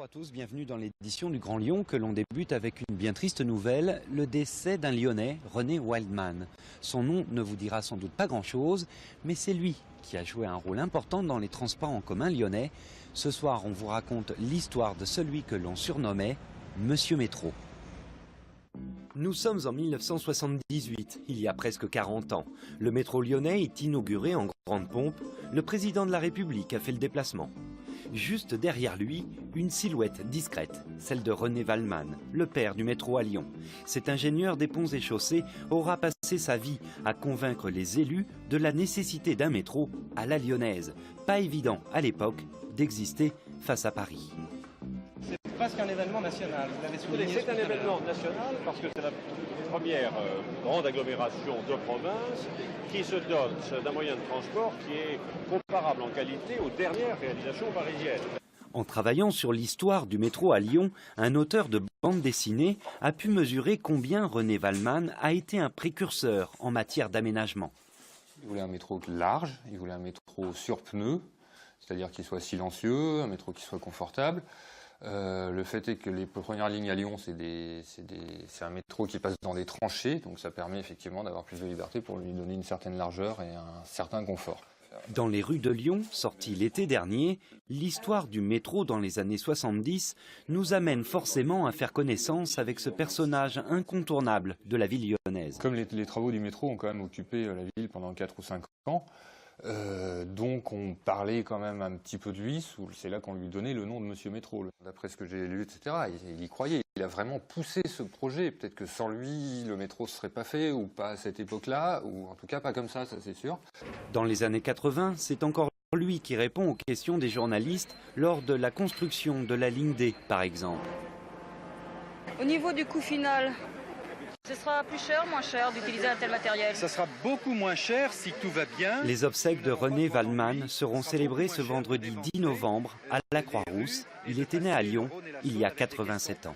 à tous, bienvenue dans l'édition du Grand Lyon que l'on débute avec une bien triste nouvelle, le décès d'un Lyonnais, René Waldman. Son nom ne vous dira sans doute pas grand-chose, mais c'est lui qui a joué un rôle important dans les transports en commun lyonnais. Ce soir, on vous raconte l'histoire de celui que l'on surnommait Monsieur Métro. Nous sommes en 1978, il y a presque 40 ans. Le métro lyonnais est inauguré en grande pompe. Le président de la République a fait le déplacement. Juste derrière lui, une silhouette discrète, celle de René Waldman, le père du métro à Lyon. Cet ingénieur des ponts et chaussées aura passé sa vie à convaincre les élus de la nécessité d'un métro à la lyonnaise. Pas évident à l'époque d'exister face à Paris. C'est presque un événement national. C'est un événement national parce que c'est la première grande agglomération de province qui se dote d'un moyen de transport qui est comparable en qualité aux dernières réalisations parisiennes. En travaillant sur l'histoire du métro à Lyon, un auteur de bande dessinée a pu mesurer combien René Waldman a été un précurseur en matière d'aménagement. Il voulait un métro large, il voulait un métro sur pneus, c'est-à-dire qu'il soit silencieux, un métro qui soit confortable. Le fait est que les premières lignes à Lyon, c'est un métro qui passe dans des tranchées, donc ça permet effectivement d'avoir plus de liberté pour lui donner une certaine largeur et un certain confort. Dans les rues de Lyon, sorti l'été dernier, l'histoire du métro dans les années 70 nous amène forcément à faire connaissance avec ce personnage incontournable de la ville lyonnaise. Comme les travaux du métro ont quand même occupé la ville pendant 4 ou 5 ans, donc on parlait quand même un petit peu de lui, c'est là qu'on lui donnait le nom de Monsieur Métro. D'après ce que j'ai lu, etc., il y croyait, il a vraiment poussé ce projet. Peut-être que sans lui, le métro ne serait pas fait, ou pas à cette époque-là, ou en tout cas pas comme ça c'est sûr. Dans les années 80, c'est encore lui qui répond aux questions des journalistes lors de la construction de la ligne D, par exemple. Au niveau du coût final, ce sera plus cher, moins cher d'utiliser un tel matériel? Ça sera beaucoup moins cher si tout va bien. Les obsèques de René Waldman seront célébrées ce vendredi 10 novembre à la Croix-Rousse. Il était né à Lyon il y a 87 ans.